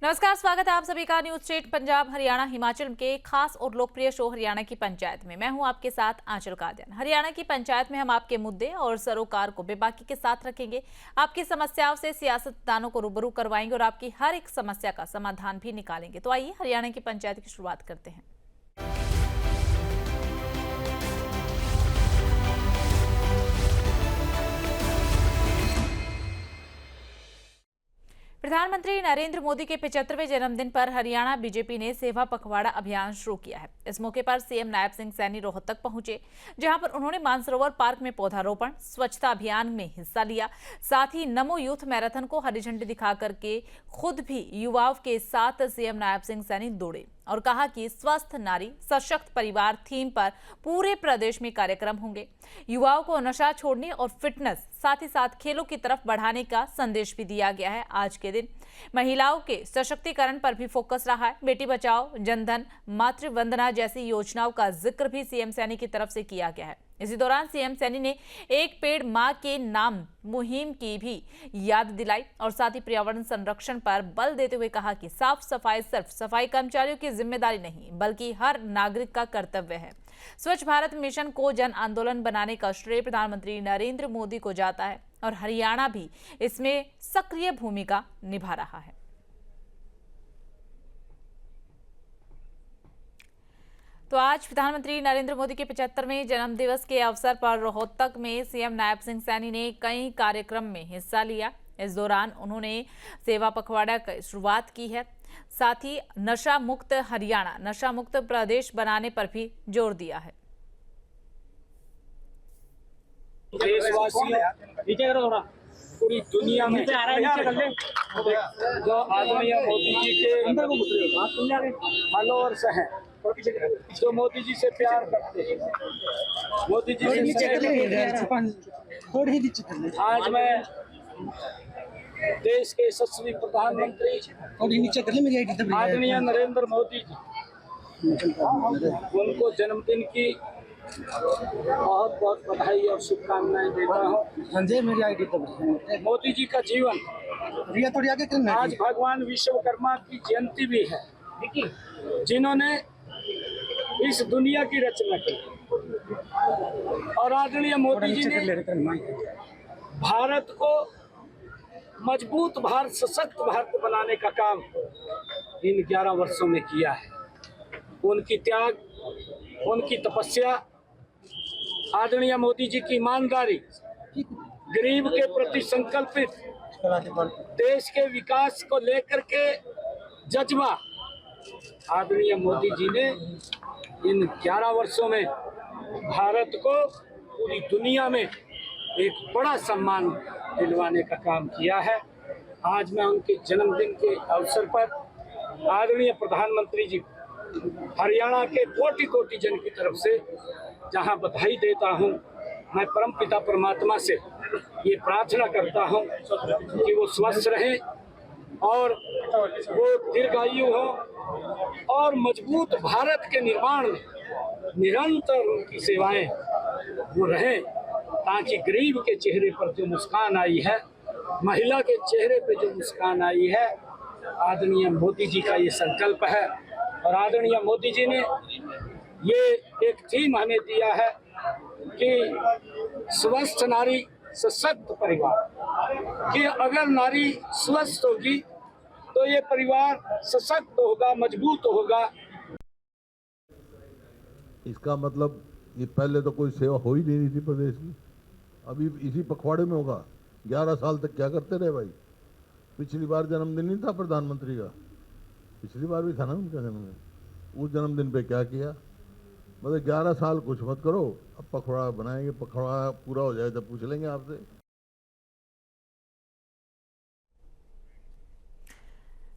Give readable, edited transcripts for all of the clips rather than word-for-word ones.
नमस्कार, स्वागत है आप सभी का न्यूज स्टेट पंजाब हरियाणा हिमाचल के खास और लोकप्रिय शो हरियाणा की पंचायत में। मैं हूं आपके साथ आंचल कादियान। हरियाणा की पंचायत में हम आपके मुद्दे और सरोकार को बेबाकी के साथ रखेंगे, आपकी समस्याओं से सियासतदानों को रूबरू करवाएंगे और आपकी हर एक समस्या का समाधान भी निकालेंगे। तो आइए हरियाणा की पंचायत की शुरुआत करते हैं। प्रधानमंत्री नरेंद्र मोदी के 75वें जन्मदिन पर हरियाणा बीजेपी ने सेवा पखवाड़ा अभियान शुरू किया है। इस मौके पर सीएम नायब सिंह सैनी रोहतक पहुंचे, जहां पर उन्होंने मानसरोवर पार्क में पौधारोपण, स्वच्छता अभियान में हिस्सा लिया। साथ ही नमो यूथ मैराथन को हरी झंडी दिखा करके खुद भी युवाओं के साथ सीएम नायब सिंह सैनी दौड़े और कहा कि स्वस्थ नारी सशक्त परिवार थीम पर पूरे प्रदेश में कार्यक्रम होंगे। युवाओं को नशा छोड़ने और फिटनेस साथ ही साथ खेलों की तरफ बढ़ाने का संदेश भी दिया गया है। आज के दिन महिलाओं के सशक्तिकरण पर भी फोकस रहा है। बेटी बचाओ, जनधन, मातृ वंदना जैसी योजनाओं का जिक्र भी सीएम सैनी की तरफ से किया गया है। इसी दौरान सीएम सैनी ने एक पेड़ मां के नाम मुहिम की भी याद दिलाई और साथ ही पर्यावरण संरक्षण पर बल देते हुए कहा कि साफ सफाई सिर्फ सफाई कर्मचारियों की जिम्मेदारी नहीं बल्कि हर नागरिक का कर्तव्य है। स्वच्छ भारत मिशन को जन आंदोलन बनाने का श्रेय प्रधानमंत्री नरेंद्र मोदी को जाता है और हरियाणा भी इसमें सक्रिय भूमिका निभा रहा है। तो आज प्रधानमंत्री नरेंद्र मोदी के 75वें जन्मदिवस के अवसर पर रोहतक में सीएम नायब सिंह सैनी ने कई कार्यक्रम में हिस्सा लिया। इस दौरान उन्होंने सेवा पखवाड़ा की शुरुआत की है। साथ ही नशा मुक्त हरियाणा, नशा मुक्त प्रदेश बनाने पर भी जोर दिया है। देशवासियों, पूरी दुनिया में जो आदरणीय मोदी जी के फॉलोअर्स हैं, जो मोदी जी से प्यार करते हैं, मोदी जी से आज मैं देश के यशस्वी प्रधानमंत्री आदरणीय नरेंद्र मोदी जी, उनको जन्मदिन की बहुत बहुत बधाई और शुभकामनाएं देता हूँ। मोदी जी का जीवन, आज भगवान विश्वकर्मा की जयंती भी है, जिन्होंने इस दुनिया की रचना की। और आदरणीय मोदी जी ने भारत को मजबूत भारत, सशक्त भारत बनाने का काम इन 11 वर्षों में किया है। उनकी त्याग, उनकी तपस्या, आदरणीय मोदी जी की ईमानदारी, गरीब के प्रति संकल्पित, देश के विकास को लेकर के जज्बा, आदरणीय मोदी जी ने इन 11 वर्षों में भारत को पूरी दुनिया में एक बड़ा सम्मान दिलवाने का काम किया है। आज मैं उनके जन्मदिन के अवसर पर आदरणीय प्रधानमंत्री जी, हरियाणा के कोटि कोटि जन की तरफ से जहां बधाई देता हूं, मैं परमपिता परमात्मा से ये प्रार्थना करता हूं कि वो स्वस्थ रहें और वो दीर्घायु हो और मजबूत भारत के निर्माण में निरंतर उनकी सेवाएं वो रहें, ताकि गरीब के चेहरे पर जो मुस्कान आई है, महिला के चेहरे पर जो मुस्कान आई है, आदरणीय मोदी जी का ये संकल्प है। और आदरणीय मोदी जी ने ये एक थीम हमें दिया है कि स्वस्थ नारी सशक्त परिवार, कि अगर नारी स्वस्थ होगी तो ये परिवार सशक्त होगा, मजबूत होगा। इसका मतलब ये पहले तो कोई सेवा हो ही नहीं रही थी प्रदेश की, अभी इसी पखवाड़े में होगा। 11 साल तक क्या करते रहे भाई? पिछली बार जन्मदिन नहीं था प्रधानमंत्री का, पिछली बार भी था ना उनका जन्मदिन, उस जन्मदिन पे क्या किया? मतलब 11 साल कुछ मत करो, अब पखवाड़ा बनाएंगे, पखवाड़ा पूरा हो जाए तब पूछ लेंगे आपसे।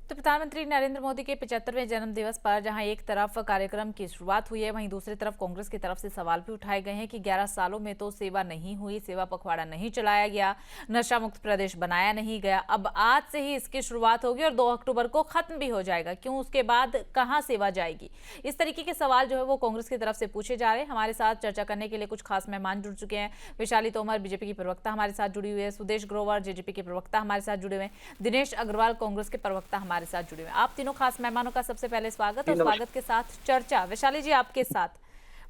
तो प्रधानमंत्री नरेंद्र मोदी के 75वें जन्मदिवस पर जहां एक तरफ कार्यक्रम की शुरुआत हुई है, वहीं दूसरी तरफ कांग्रेस की तरफ से सवाल भी उठाए गए हैं कि 11 सालों में तो सेवा नहीं हुई, सेवा पखवाड़ा नहीं चलाया गया, नशा मुक्त प्रदेश बनाया नहीं गया, अब आज से ही इसकी शुरुआत होगी और 2 अक्टूबर को खत्म भी हो जाएगा, क्यों उसके बाद कहां सेवा जाएगी? इस तरीके के सवाल जो है वो कांग्रेस की तरफ से पूछे जा रहे हैं। हमारे साथ चर्चा करने के लिए कुछ खास मेहमान जुड़ चुके हैं। वैशाली तोमर बीजेपी की प्रवक्ता हमारे साथ जुड़ी हुई है, सुदेश ग्रोवर जेजेपी के प्रवक्ता हमारे साथ जुड़े हुए हैं, दिनेश अग्रवाल कांग्रेस के प्रवक्ता हमारे हमारे साथ जुड़े हुए हैं। आप तीनों खास मेहमानों का सबसे पहले स्वागत और स्वागत के साथ चर्चा। वैशाली जी, आपके साथ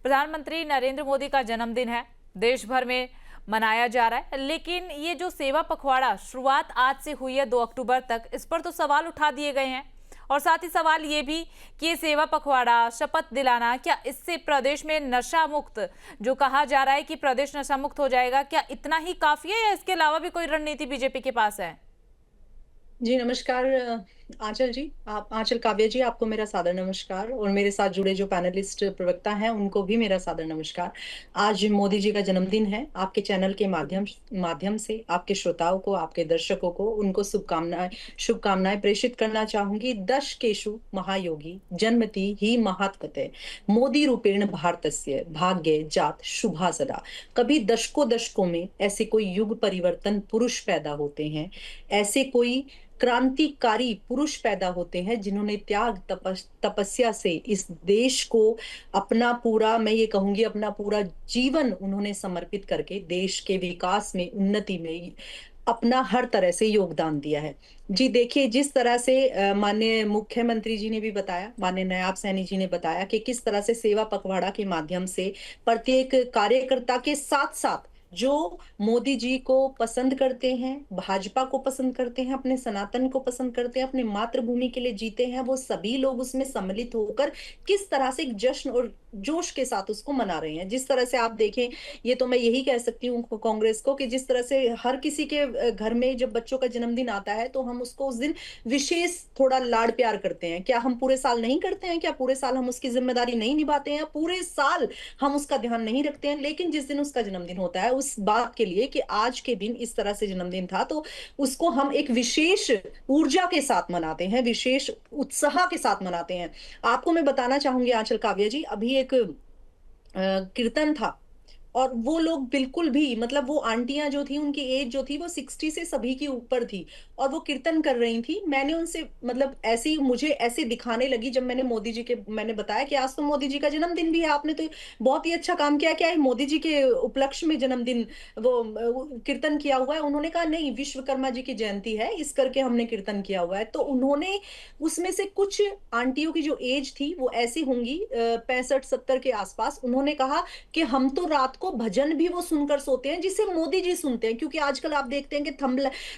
प्रधानमंत्री नरेंद्र मोदी का जन्मदिन है, देश भर में मनाया जा रहा है, लेकिन ये जो सेवा पखवाड़ा शुरुआत आज से हुई है 2 अक्टूबर तक, इस पर तो सवाल उठा दिए गए हैं और साथ ही सवाल ये भी कि ये सेवा पखवाड़ा, शपथ दिलाना, क्या इससे प्रदेश में नशा मुक्त, जो कहा जा रहा है कि प्रदेश नशा मुक्त हो जाएगा, क्या इतना ही काफी है या इसके अलावा भी कोई रणनीति बीजेपी के पास है? जी नमस्कार आंचल जी, आप आंचल काव्या जी, आपको मेरा सादर नमस्कार और मेरे साथ जुड़े जो पैनलिस्ट प्रवक्ता हैं उनको भी मेरा सादर नमस्कार। आज मोदी जी का जन्मदिन है। आपके चैनल के माध्यम से आपके श्रोताओं को, आपके दर्शकों को, उनको शुभकामनाएं प्रेषित करना चाहूंगी। दशकेषु महायोगी जन्मति ही महात्मते मोदी रूपेण भारतस्य भाग्य जात शुभा सदा। कभी दशकों में ऐसे कोई युग परिवर्तन पुरुष पैदा होते हैं, ऐसे कोई क्रांतिकारी पुरुष पैदा होते हैं जिन्होंने त्याग तपस्या से इस देश को अपना पूरा, मैं ये कहूंगी अपना पूरा जीवन उन्होंने समर्पित करके देश के विकास में, उन्नति में अपना हर तरह से योगदान दिया है। जी देखिए, जिस तरह से माननीय मुख्यमंत्री जी ने भी बताया, माननीय नायब सैनी जी ने बताया कि किस तरह से सेवा पखवाड़ा के माध्यम से प्रत्येक कार्यकर्ता के साथ साथ जो मोदी जी को पसंद करते हैं, भाजपा को पसंद करते हैं, अपने सनातन को पसंद करते हैं, अपने मातृभूमि के लिए जीते हैं, वो सभी लोग उसमें सम्मिलित होकर किस तरह से एक जश्न और जोश के साथ उसको मना रहे हैं। जिस तरह से आप देखें, ये तो मैं यही कह सकती हूँ कांग्रेस को कि जिस तरह से हर किसी के घर में जब बच्चों का जन्मदिन आता है तो हम उसको उस दिन विशेष थोड़ा लाड प्यार करते हैं। क्या हम पूरे साल नहीं करते हैं? क्या पूरे साल हम उसकी जिम्मेदारी नहीं निभाते हैं? पूरे साल हम उसका ध्यान नहीं रखते हैं? लेकिन जिस दिन उसका जन्मदिन होता है, उस बात के लिए कि आज के दिन इस तरह से जन्मदिन था, तो उसको हम एक विशेष ऊर्जा के साथ मनाते हैं, विशेष उत्साह के साथ मनाते हैं। आपको मैं बताना चाहूंगी आंचल काव्या जी, अभी एक कीर्तन था और वो लोग बिल्कुल भी, मतलब वो आंटियां जो थी, उनकी एज जो थी वो 60 से सभी की ऊपर थी और वो कीर्तन कर रही थी। मैंने उनसे, मतलब ऐसी मुझे ऐसे दिखाने लगी जब मैंने बताया कि आज तो मोदी जी का जन्मदिन भी है, आपने तो बहुत ही अच्छा काम किया, क्या है मोदी जी के उपलक्ष्य में जन्मदिन वो कीर्तन किया हुआ है? उन्होंने कहा नहीं, विश्वकर्मा जी की जयंती है इस करके हमने कीर्तन किया हुआ है। तो उन्होंने उसमें से कुछ आंटियों की जो एज थी वो ऐसी होंगी 65-70 के आसपास, उन्होंने कहा कि हम तो रात को भजन भी वो सुनकर सोते हैं जिसे मोदी जी सुनते हैं। क्योंकि आजकल आप देखते हैं कि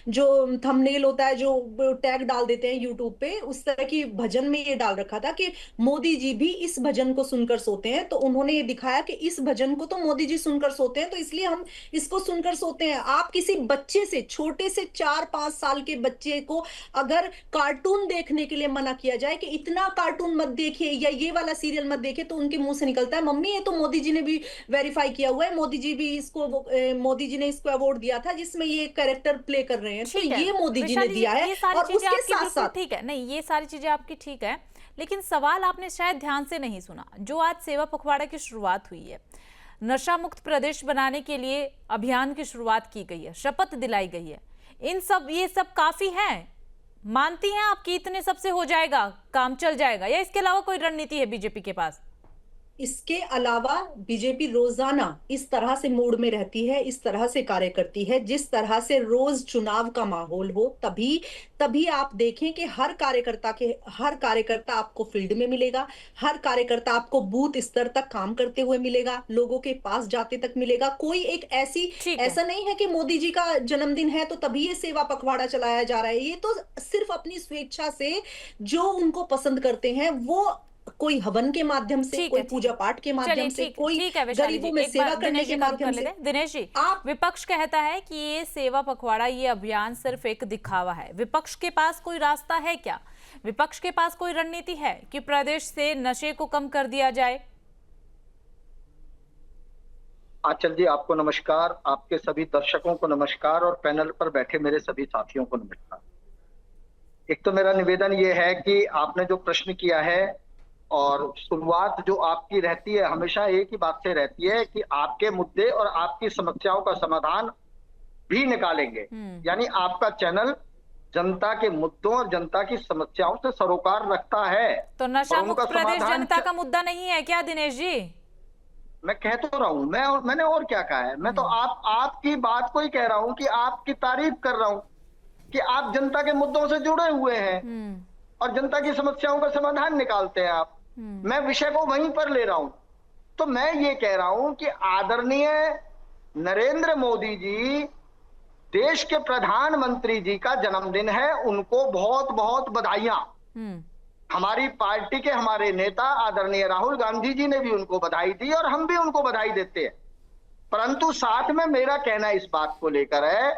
जो थंबनेल होता है, जो टैग डाल देते हैं यूट्यूब पे, उस तरह की भजन में ये डाल रखा था कि मोदी जी भी इस भजन को सुनकर सोते हैं। तो उन्होंने ये दिखाया कि इस भजन को तो मोदी जी सुनकर सोते हैं, तो इसलिए हम इसको सुनकर सोते हैं। आप किसी बच्चे से, छोटे से 4-5 साल के बच्चे को अगर कार्टून देखने के लिए मना किया जाए कि इतना कार्टून मत देखिए या ये वाला सीरियल मत देखिए, तो उनके मुंह से निकलता है, मम्मी ये तो मोदी जी ने भी वेरीफाई किया हुआ है, मोदी जी ने इसको अवार्ड दिया था जिसमें ये कैरेक्टर प्ले कर रहे हैं। तो ये मोदी जी ने दिया है। और उसके साथ साथ, ठीक है, नहीं ये सारी चीजें आपकी ठीक है, लेकिन सवाल आपने शायद ध्यान से नहीं सुना। जो आज सेवा पखवाड़ा की शुरुआत हुई है, नशा मुक्त प्रदेश बनाने के लिए अभियान की शुरुआत की गई है, शपथ दिलाई गई है, ये सब काफी है? मानती हैं आप कि इतने सबसे हो जाएगा, काम चल जाएगा, या इसके अलावा कोई रणनीति है बीजेपी के पास? इसके अलावा बीजेपी रोजाना इस तरह से मूड में रहती है, इस तरह से कार्य करती है, जिस तरह से रोज चुनाव का माहौल हो, तभी आप देखें कि हर कार्यकर्ता आपको फील्ड में मिलेगा, हर कार्यकर्ता आपको बूथ स्तर तक काम करते हुए मिलेगा, लोगों के पास जाते तक मिलेगा। कोई एक ऐसा नहीं है कि मोदी जी का जन्मदिन है तो तभी ये सेवा पखवाड़ा चलाया जा रहा है। ये तो सिर्फ अपनी स्वेच्छा से जो उनको पसंद करते हैं, वो कोई हवन के माध्यम से, कोई पूजा पाठ के माध्यम से, कोई गरीबों में सेवा करने के माध्यम से। दिनेश जी, विपक्ष कहता है कि ये सेवा पखवाड़ा, ये अभियान सिर्फ एक दिखावा है। विपक्ष के पास कोई रास्ता है क्या? विपक्ष के पास कोई रणनीति है कि प्रदेश से नशे को कम कर दिया जाए? आंचल जी, आपको नमस्कार, आपके सभी दर्शकों को नमस्कार और पैनल पर बैठे मेरे सभी साथियों को नमस्कार। एक तो मेरा निवेदन ये है कि आपने जो प्रश्न किया है और शुरुआत जो आपकी रहती है, हमेशा एक ही बात से रहती है कि आपके मुद्दे और आपकी समस्याओं का समाधान भी निकालेंगे। यानी आपका चैनल जनता के मुद्दों और जनता की समस्याओं से सरोकार रखता है। तो नशा मुक्त प्रदेश जनता का मुद्दा नहीं है क्या दिनेश जी? मैं कह तो रहा हूं, मैंने और क्या कहा है? मैं तो आपकी बात को ही कह रहा हूं कि आपकी तारीफ कर रहा हूं कि आप जनता के मुद्दों से जुड़े हुए हैं। और जनता की समस्याओं का समाधान निकालते हैं आप। मैं विषय को वहीं पर ले रहा हूं। तो मैं ये कह रहा हूं कि आदरणीय नरेंद्र मोदी जी, देश के प्रधानमंत्री जी का जन्मदिन है, उनको बहुत बहुत बधाइयां। हमारी पार्टी के हमारे नेता आदरणीय राहुल गांधी जी ने भी उनको बधाई दी और हम भी उनको बधाई देते हैं। परंतु साथ में मेरा कहना इस बात को लेकर है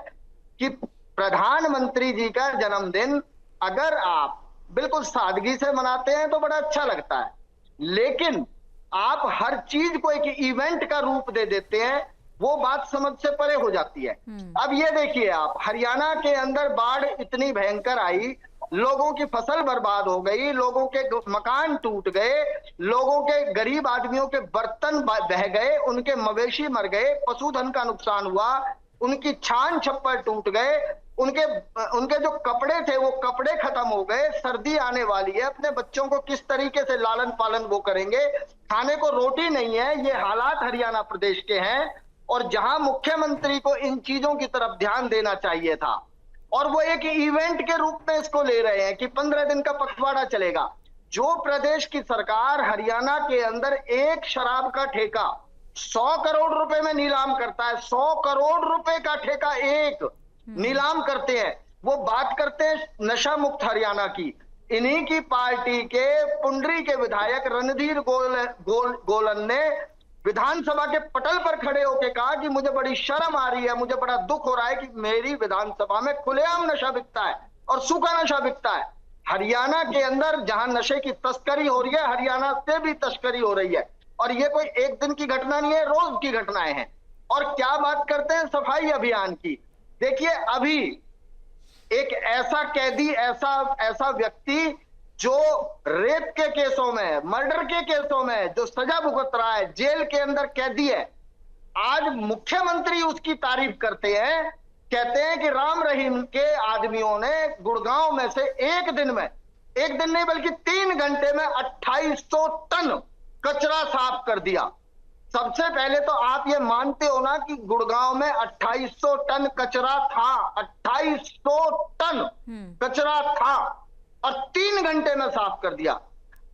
कि प्रधानमंत्री जी का जन्मदिन अगर आप बिल्कुल सादगी से मनाते हैं तो बड़ा अच्छा लगता है, लेकिन आप हर चीज को एक इवेंट का रूप दे देते हैं, वो बात समझ से परे हो जाती है। अब ये देखिए, आप हरियाणा के अंदर बाढ़ इतनी भयंकर आई, लोगों की फसल बर्बाद हो गई, लोगों के मकान टूट गए, लोगों के गरीब आदमियों के बर्तन बह गए, उनके मवेशी मर गए, पशुधन का नुकसान हुआ, उनकी छान छप्पर टूट गए, उनके जो कपड़े थे वो कपड़े खत्म हो गए। सर्दी आने वाली है, अपने बच्चों को किस तरीके से लालन पालन वो करेंगे, खाने को रोटी नहीं है। ये हालात हरियाणा प्रदेश के हैं और जहां मुख्यमंत्री को इन चीजों की तरफ ध्यान देना चाहिए था और वो एक इवेंट के रूप में इसको ले रहे हैं कि 15 दिन का पखवाड़ा चलेगा। जो प्रदेश की सरकार हरियाणा के अंदर एक शराब का ठेका 100 करोड़ रुपए में नीलाम करता है, 100 करोड़ रुपए का ठेका एक नीलाम करते हैं, वो बात करते हैं नशा मुक्त हरियाणा की। इन्हीं की पार्टी के पुंडरी के विधायक रणधीर गोलन ने विधानसभा के पटल पर खड़े होकर कहा कि मुझे बड़ी शर्म आ रही है, मुझे बड़ा दुख हो रहा है कि मेरी विधानसभा में खुलेआम नशा बिकता है और सूखा नशा बिकता है। हरियाणा के अंदर जहां नशे की तस्करी हो रही है, हरियाणा से भी तस्करी हो रही है और ये कोई एक दिन की घटना नहीं है, रोज की घटनाएं हैं। और क्या बात करते हैं सफाई अभियान की। देखिए, अभी एक ऐसा कैदी, ऐसा व्यक्ति जो रेप के केसों में, मर्डर के केसों में जो सजा भुगत रहा है, जेल के अंदर कैदी है, आज मुख्यमंत्री उसकी तारीफ करते हैं, कहते हैं कि राम रहीम के आदमियों ने गुड़गांव में से एक दिन नहीं बल्कि 3 घंटे में 2800 टन कचरा साफ कर दिया। सबसे पहले तो आप ये मानते हो ना कि गुड़गांव में 2800 टन कचरा था, 2800 टन कचरा था और 3 घंटे में साफ कर दिया।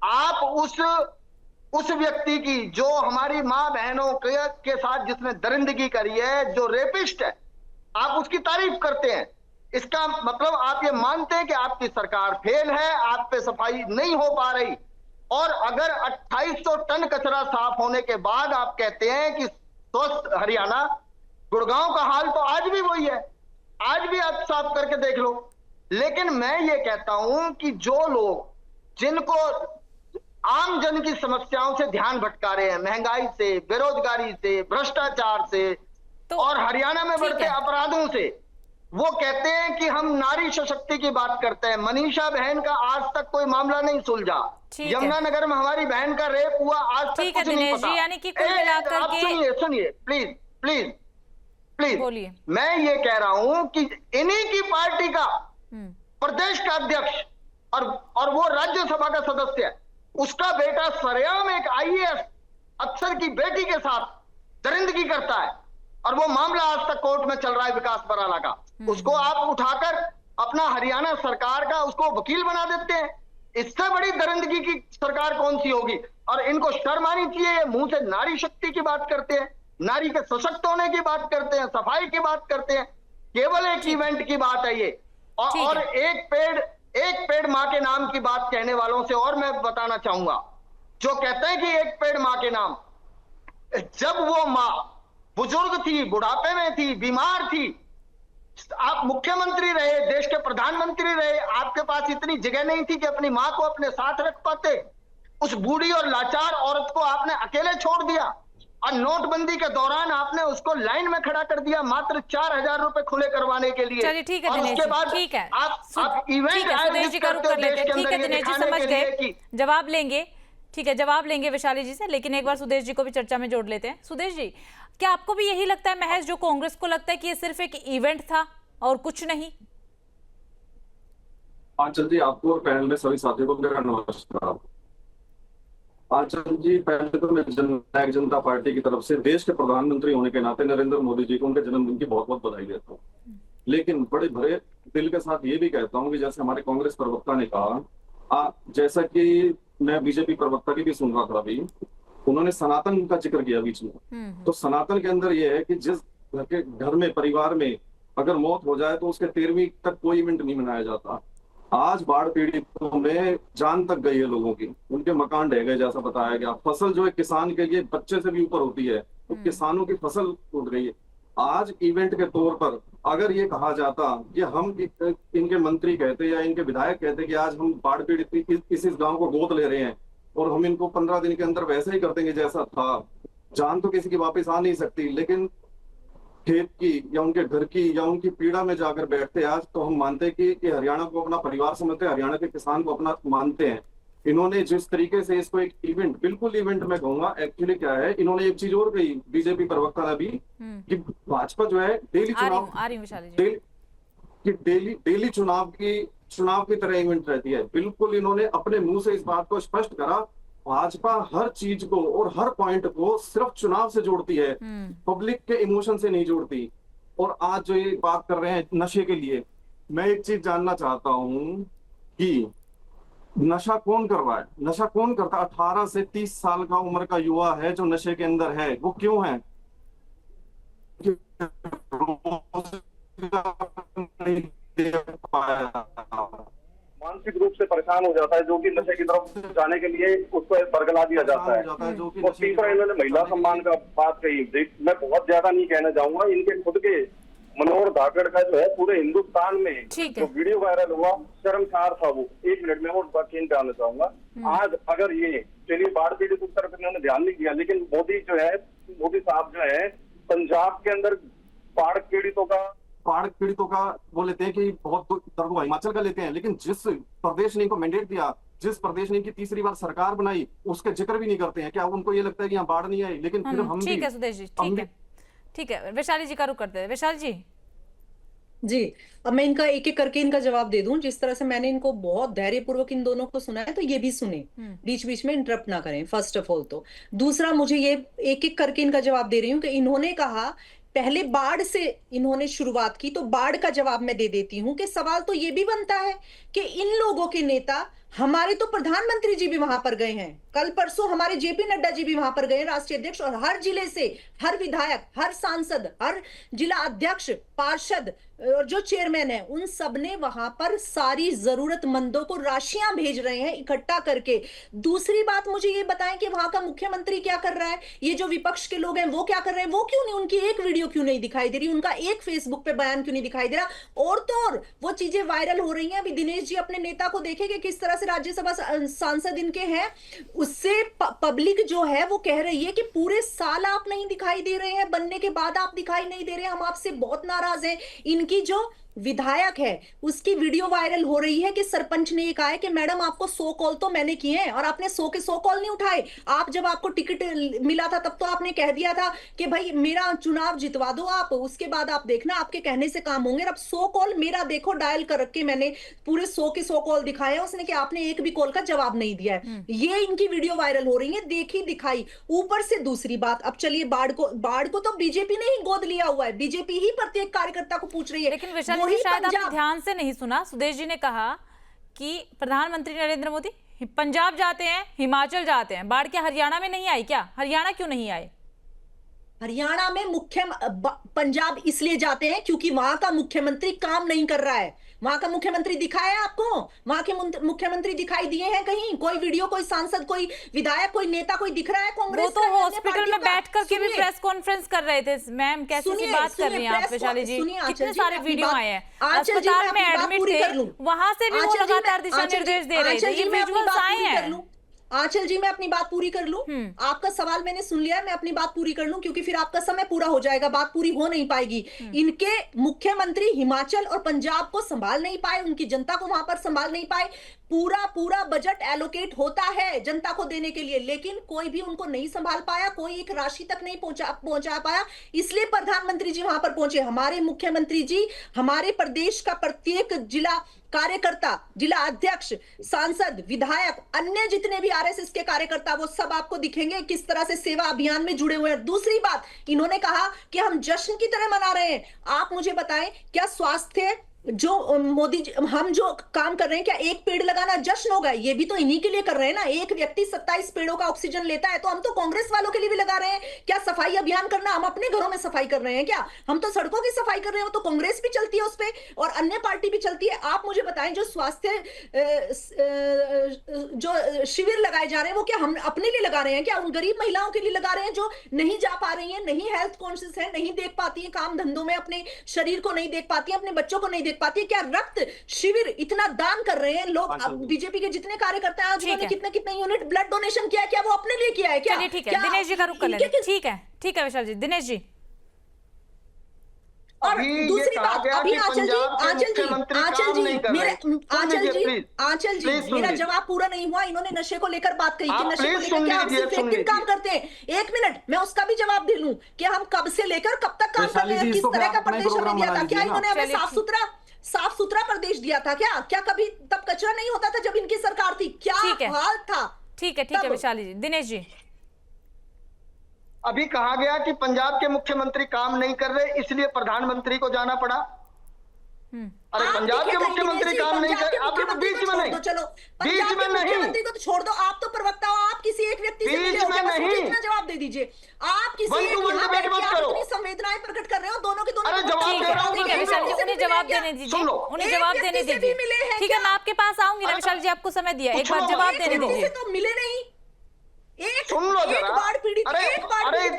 आप उस व्यक्ति की जो हमारी मां बहनों के साथ जिसने दरिंदगी करी है, जो रेपिस्ट है, आप उसकी तारीफ करते हैं। इसका मतलब आप ये मानते हैं कि आपकी सरकार फेल है, आप पे सफाई नहीं हो पा रही। और अगर 2800 टन कचरा साफ होने के बाद आप कहते हैं कि स्वस्थ हरियाणा, गुड़गांव का हाल तो आज भी वही है, आज भी आप साफ करके देख लो। लेकिन मैं ये कहता हूं कि जो लोग जिनको आम जन की समस्याओं से ध्यान भटका रहे हैं, महंगाई से, बेरोजगारी से, भ्रष्टाचार से और हरियाणा में बढ़ते अपराधों से, वो कहते हैं कि हम नारी सशक्ति की बात करते हैं। मनीषा बहन का आज तक कोई मामला नहीं सुलझा, यमुनानगर में हमारी बहन का रेप हुआ, आज तक कुछ नहीं पता। यानी कि कुल मिलाकर के सुनिए प्लीज बोलिए। मैं ये कह रहा हूं कि इन्हीं की पार्टी का प्रदेश का अध्यक्ष और वो राज्यसभा का सदस्य है, उसका बेटा सरेआम एक IAS अफसर की बेटी के साथ दरिंदगी करता है और वो मामला आज तक कोर्ट में चल रहा है विकास बराला का। उसको आप उठाकर अपना हरियाणा सरकार का उसको वकील बना देते हैं। इससे बड़ी दरिंदगी की सरकार कौन सी होगी। और इनको शर्म आनी चाहिए, ये मुंह से नारी शक्ति की बात करते हैं, नारी के सशक्त होने की बात करते हैं, सफाई की बात करते हैं। केवल एक इवेंट की बात है ये। और एक पेड़ मां के नाम की बात कहने वालों से और मैं बताना चाहूंगा, जो कहते हैं कि एक पेड़ मां के नाम, जब वो मां बुजुर्ग थी, बुढ़ापे में थी, बीमार थी, आप मुख्यमंत्री रहे, देश के प्रधानमंत्री रहे, आपके पास इतनी जगह नहीं थी कि अपनी मां को अपने साथ रख पाते। उस बूढ़ी और लाचार औरत को आपने अकेले छोड़ दिया और नोटबंदी के दौरान आपने उसको लाइन में खड़ा कर दिया मात्र 4000 रुपए खुले करवाने के लिए। चलिए ठीक है और उसके बाद ठीक है, आप इवेंट आयोजित करते हो देश के अंदर, दिनेश जी समझ गए, जवाब लेंगे। ठीक है, जवाब लेंगे वैशाली जी से, लेकिन एक बार सुदेश जी को भी चर्चा में जोड़ लेते हैं। सुदेश जी, क्या आपको भी यही लगता है महज जो कांग्रेस को लगता है कि ये सिर्फ एक इवेंट था और कुछ नहीं? आंचल जी, आपको और पैनल में सभी साथियों को मेरा नमस्कार। आंचल जी, पहले तो मैं जननायक जनता पार्टी की तरफ से देश के प्रधानमंत्री होने के नाते नरेंद्र मोदी जी को उनके जन्मदिन की बहुत बहुत बधाई देता हूँ। लेकिन बड़े भरे दिल के साथ ये भी कहता हूँ कि जैसे हमारे कांग्रेस प्रवक्ता ने कहा जैसा कि मैं बीजेपी प्रवक्ता की भी सुन रहा था अभी, उन्होंने सनातन का जिक्र किया बीच में। तो सनातन के अंदर ये है कि जिस घर में परिवार में अगर मौत हो जाए तो उसके 13वीं तक कोई इवेंट नहीं मनाया जाता। आज बाढ़ पीड़ितों में जान तक गई है लोगों की, उनके मकान ढह गए जैसा बताया गया। फसल जो है किसान के लिए बच्चे से भी ऊपर होती है, तो किसानों की फसल टूट गई है। आज इवेंट के तौर पर अगर ये कहा जाता कि हम इनके मंत्री कहते या इनके विधायक कहते कि आज हम बाढ़ पीड़ित इस गांव को गोद ले रहे हैं और हम इनको 15 दिन के अंदर वैसे ही कर देंगे जैसा था, जान तो किसी की वापस आ नहीं सकती, लेकिन खेत की या उनके घर की या उनकी पीड़ा में जाकर बैठते आज, तो हम मानते कि हरियाणा को अपना परिवार समझते हैं, हरियाणा के किसान को अपना मानते हैं। इन्होंने जिस तरीके से इसको एक इवेंट, बिल्कुल इवेंट में कहूंगा, एक्चुअली क्या है, इन्होंने एक चीज और कही बीजेपी प्रवक्ता ने भी कि भाजपा जो है डेली चुनाव की तरह इवेंट रहती है। बिल्कुल इन्होंने अपने मुंह से इस बात को स्पष्ट करा, भाजपा हर चीज को और हर पॉइंट को सिर्फ चुनाव से जोड़ती है, पब्लिक के इमोशन से नहीं जोड़ती। और आज जो ये बात कर रहे हैं नशे के लिए, मैं एक चीज जानना चाहता हूं कि नशा कौन कर रहा है, नशा कौन करता है? 18 से 30 साल का उम्र का युवा है जो नशे के अंदर है, वो क्यों है? मानसिक रूप से परेशान हो जाता है, जो कि नशे की तरफ जाने के लिए उसको बरगला दिया जाता है। और तीसरा इन्होंने महिला सम्मान का बात कही, मैं बहुत ज्यादा नहीं कहना चाहूंगा, इनके खुद के मनोहर धाकड़ का जो है पूरे हिंदुस्तान में जो वीडियो वायरल हुआ शर्मसार था। वो 1 मिनट में और चेंज डालना चाहूंगा। आज अगर ये चलिए बाढ़ पीड़ित उत्तर प्रदेश इन्होंने ध्यान नहीं दिया, लेकिन मोदी साहब जो है पंजाब के अंदर बाढ़ पीड़ितों का वो लेते हैं कि बहुत दर्द हुआ, हिमाचल का लेते हैं, लेकिन जिस प्रदेश ने इनको मैंडेट दिया, जिस प्रदेश ने इनकी तीसरी बार सरकार बनाई, उसका जिक्र भी नहीं करते हैं। क्या उनको ये लगता है कि यहाँ बाढ़ नहीं आई? लेकिन फिर हम ठीक है सुदेश जी, ठीक है वैशाली जी का रुख करते हैं। वैशाली जी, अब मैं इनका एक एक करके इनका जवाब दे दूं। जिस तरह से मैंने इनको बहुत धैर्यपूर्वक इन दोनों को सुना है, तो ये भी सुने, बीच बीच में इंटरप्ट ना करें, फर्स्ट ऑफ ऑल। तो दूसरा, मुझे ये एक एक करके इनका जवाब दे रही हूँ कि इन्होंने कहा पहले बाढ़ से इन्होंने शुरुआत की, तो बाढ़ का जवाब मैं दे देती हूँ कि सवाल तो ये भी बनता है कि इन लोगों के नेता, हमारे तो प्रधानमंत्री जी भी वहां पर गए हैं, कल परसों हमारे जेपी नड्डा जी भी वहां पर गए, राष्ट्रीय अध्यक्ष, और हर जिले से हर विधायक, हर सांसद, हर जिला अध्यक्ष, पार्षद और जो चेयरमैन है, उन सब ने वहां पर सारी जरूरतमंदों को राशियां भेज रहे हैं इकट्ठा करके। दूसरी बात, मुझे ये बताएं कि वहां का मुख्यमंत्री क्या कर रहा है, ये जो विपक्ष के लोग हैं वो क्या कर रहे हैं, वो क्यों नहीं, उनकी एक वीडियो क्यों नहीं दिखाई दे रही, उनका एक फेसबुक पे बयान क्यों नहीं दिखाई दे रहा? और तो और वो चीजें वायरल हो रही हैं। अभी दिनेश जी अपने नेता को देखेंगे किस तरह से राज्यसभा सांसद इनके हैं, उससे पब्लिक जो है वो कह रही है कि पूरे साल आप नहीं दिखाई दे रहे हैं, बनने के बाद आप दिखाई नहीं दे रहे हैं, हम आपसे बहुत नाराज हैं। इनकी जो विधायक है उसकी वीडियो वायरल हो रही है कि सरपंच ने ये कहा है कि मैडम आपको 100 कॉल तो मैंने किए हैं और आपने 100 के 100 कॉल नहीं उठाए। आप जब आपको टिकट मिला था तब तो आपने कह दिया था कि भाई मेरा चुनाव जितवा दो आप, उसके बाद आप देखना आपके कहने से काम होंगे। अब 100 कॉल मेरा देखो डायल कर रख के मैंने पूरे 100 के 100 कॉल दिखाए हैं उसने, कि आपने एक भी कॉल का जवाब नहीं दिया है। ये इनकी वीडियो वायरल हो रही है, देखी दिखाई। ऊपर से दूसरी बात, अब चलिए बाढ़ को तो बीजेपी ने ही गोद लिया हुआ है, बीजेपी ही प्रत्येक कार्यकर्ता को पूछ रही है। लेकिन शायद आपने ध्यान से नहीं सुना, सुदेश जी ने कहा कि प्रधानमंत्री नरेंद्र मोदी पंजाब जाते हैं, हिमाचल जाते हैं, बाढ़ क्या हरियाणा में नहीं आई क्या? हरियाणा क्यों नहीं आए? हरियाणा में पंजाब इसलिए जाते हैं क्योंकि वहां का मुख्यमंत्री काम नहीं कर रहा है। वहां का मुख्यमंत्री दिखा है आपको? वहां के मुख्यमंत्री दिखाई दिए हैं कहीं? कोई वीडियो, कोई सांसद, कोई विधायक, कोई नेता, कोई दिख रहा है कांग्रेस? वो तो हॉस्पिटल में बैठ करके भी प्रेस कॉन्फ्रेंस कर रहे थे। मैम कैसी सी बात कर रही हैं आप वैशाली जी? कितने सारे वीडियो आए हैं, अस्पताल में एडमिट थे, वहां से भी वो लगातार दिशा निर्देश दे रहे थे, ये विजुअल्स आए हैं। आंचल जी, मैं अपनी बात पूरी कर लूं? आपका सवाल मैंने सुन लिया है, मैं अपनी बात पूरी कर लूं क्योंकि फिर आपका समय पूरा हो जाएगा, बात पूरी हो नहीं पाएगी। इनके मुख्यमंत्री हिमाचल और पंजाब को संभाल नहीं पाए, उनकी जनता को वहां पर संभाल नहीं पाए। पूरा बजट एलोकेट होता है जनता को देने के लिए, लेकिन कोई भी उनको नहीं संभाल पाया, कोई एक राशि तक नहीं पहुंचा पाया, इसलिए प्रधानमंत्री जी वहां पर पहुंचे। हमारे मुख्यमंत्री जी हमारे प्रदेश का प्रत्येक जिला कार्यकर्ता, जिला अध्यक्ष, सांसद, विधायक, अन्य जितने भी आरएसएस के कार्यकर्ता, वो सब आपको दिखेंगे किस तरह से सेवा अभियान में जुड़े हुए हैं। दूसरी बात, इन्होंने कहा कि हम जश्न की तरह मना रहे हैं। आप मुझे बताएं, क्या स्वास्थ्य जो मोदी जी, हम जो काम कर रहे हैं, क्या एक पेड़ लगाना जश्न होगा? ये भी तो इन्हीं के लिए कर रहे हैं ना। एक व्यक्ति 27 पेड़ों का ऑक्सीजन लेता है, तो हम तो कांग्रेस वालों के लिए भी लगा रहे हैं क्या? सफाई अभियान करना, हम अपने घरों में सफाई कर रहे हैं क्या? हम तो सड़कों की सफाई कर रहे हैं, तो कांग्रेस भी चलती है उस पे और अन्य पार्टी भी चलती है। आप मुझे बताएं, जो स्वास्थ्य जो शिविर लगाए जा रहे हैं, वो क्या हम अपने लिए लगा रहे हैं क्या? उन गरीब महिलाओं के लिए लगा रहे हैं जो नहीं जा पा रही हैं, नहीं हेल्थ कॉन्शियस है, नहीं देख पाती है काम धंधों में, अपने शरीर को नहीं देख पाती है, अपने बच्चों को नहीं देख पाती है। क्या रक्त शिविर इतना दान कर रहे हैं लोग? बीजेपी के जितने कार्यकर्ता हैं, उन्होंने कितने कितने यूनिट ब्लड डोनेशन किया है, क्या वो अपने लिए किया है क्या? चलिए ठीक है, दिनेश जी का रुख कर लेते हैं। ठीक है विशाल जी, दिनेश जी। और दूसरी बात, अभी आंचल जी मेरा जवाब पूरा नहीं हुआ। इन्होंने नशे को लेकर बात कही कि नशे को लेकर क्या हम सिर्फ एक दिन काम करते हैं? 1 मिनट, मैं उसका भी जवाब दे लूं कि हम कब से लेकर कब तक काम कर रहे हैं, किस तरह का प्रदेश हमें दिया था? क्या इन्होंने हमें साफ सुथरा प्रदेश दिया था क्या? क्या कभी तब कचरा नहीं होता था जब इनकी सरकार थी? क्या हाल था? ठीक है विशाली जी। दिनेश जी, अभी कहा गया कि पंजाब के मुख्यमंत्री काम नहीं कर रहे, इसलिए प्रधानमंत्री को जाना पड़ा। अरे पंजाब के मुख्यमंत्री काम नहीं कर, आप बीच में नहीं, चलो बीच में नहीं, मुख्यमंत्री को तो छोड़ दो, आप तो प्रवक्ता हो, आप किसी एक व्यक्ति से मिले हो क्या? बस मुझे इतना जवाब दे दीजिए। आप किसी एक यहाँ बैठ के आप अपनी संवेदनाएं प्रकट कर रहे हो, दोनों के दोनों। अरे जवाब दे रहा हूं, ठीक है विशाल जी, उन्हें जवाब देने दीजिए, उन्हें जवाब देने दीजिए। ठीक है, मैं आपके पास आऊंगी ना विशाल जी, आपको समय दिया, एक बार जवाब देने दीजिए। तो मिले नहीं, सुन लो जरा। बाढ़ पीड़ित, अरे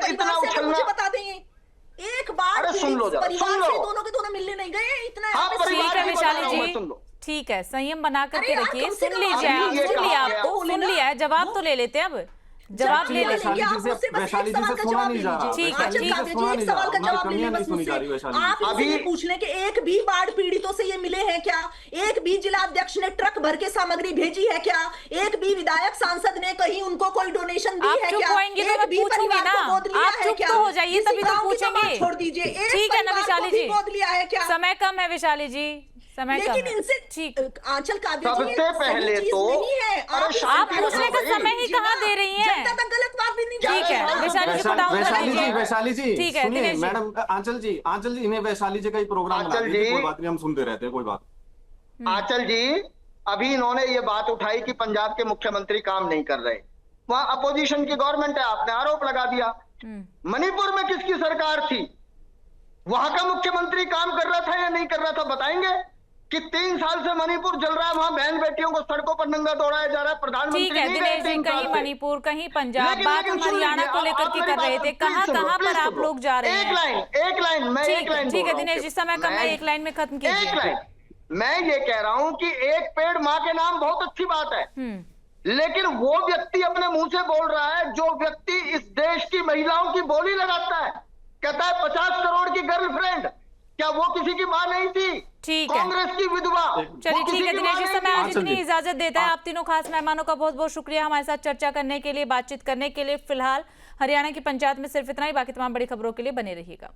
इतना उछलना, मुझे बता दें, एक बार सुन लो जरा, सुन लो, दोनों के दोनों मिलने नहीं गए, इतना। ठीक है विशाली जी, ठीक है, संयम बना करके रखिए। सुन लीजिए, सुन लिया, आपको सुन लिया है, जवाब तो ले लेते हैं। अब जवाब ले लेते हैं। वैशाली जी से सुना नहीं जा रहा। ठीक है, एक सवाल का जवाब ले लें बस मुझसे। आप इनसे ये पूछ लें कि एक भी बाढ़ पीड़ितों से ये मिले हैं क्या? एक भी जिला अध्यक्ष ने ट्रक भर के सामग्री भेजी है क्या? एक भी विधायक सांसद ने कहीं उनको कोई डोनेशन दी है क्या? एक भी परिवार को गोद लिया है क्या? हो जाइए, तभी तो पूछेंगे। छोड़ दीजिए, ठीक है ना विशाली जी, गोद लिया है क्या? समय कम है विशाली जी, समय कम है। इनसे ठीक, आंचल काव्य जी, सबसे पहले तो आप पूछने का समय ही कहाँ दे रही हैं? गलत बात भी नहीं। ठीक है विशाली जी को डाउन कर लीजिए। वैशाली जी ठीक है, सुनिए दिनेश जी। मैडम, आंचल जी इन्हें वैशाली जी का ही प्रोग्राम बना दीजिए, कोई बात नहीं, हम सुनते रहते हैं, कोई बात। आंचल जी, अभी इन्होंने ये बात उठाई कि पंजाब के मुख्यमंत्री काम नहीं कर रहे, वहां अपोजिशन की गवर्नमेंट है, आपने आरोप लगा दिया। मणिपुर में किसकी सरकार थी? वहां का मुख्यमंत्री काम कर रहा था या नहीं कर रहा था? बताएंगे कि 3 साल से मणिपुर जल रहा है, वहां बहन बेटियों को सड़कों पर नंगा दौड़ाया जा रहा है, प्रधानमंत्री ठीक है दिनेश जी, कहीं मणिपुर, कहीं पंजाब, बात हम हरियाणा को लेकर के कर रहे थे, कहाँ पर आप लोग जा रहे हैं? एक लाइन मैं एक लाइन ठीक है दिनेश जी, समय कम है, एक लाइन में खत्म कीजिए। एक लाइन मैं ये कह रहा हूं कि एक पेड़ माँ के नाम बहुत अच्छी बात है, लेकिन वो व्यक्ति अपने मुंह से बोल रहा है, जो व्यक्ति इस देश की महिलाओं की बोली लगाता है, कहता है 50 करोड़ की गर्लफ्रेंड, क्या वो किसी की मां नहीं थी? ठीक है, कांग्रेस की विधवा। चलिए ठीक है दिनेश जी, समय आज इतनी इजाजत देता है। आप तीनों खास मेहमानों का बहुत बहुत शुक्रिया हमारे साथ चर्चा करने के लिए, बातचीत करने के लिए। फिलहाल हरियाणा की पंचायत में सिर्फ इतना ही, बाकी तमाम बड़ी खबरों के लिए बने रहिएगा।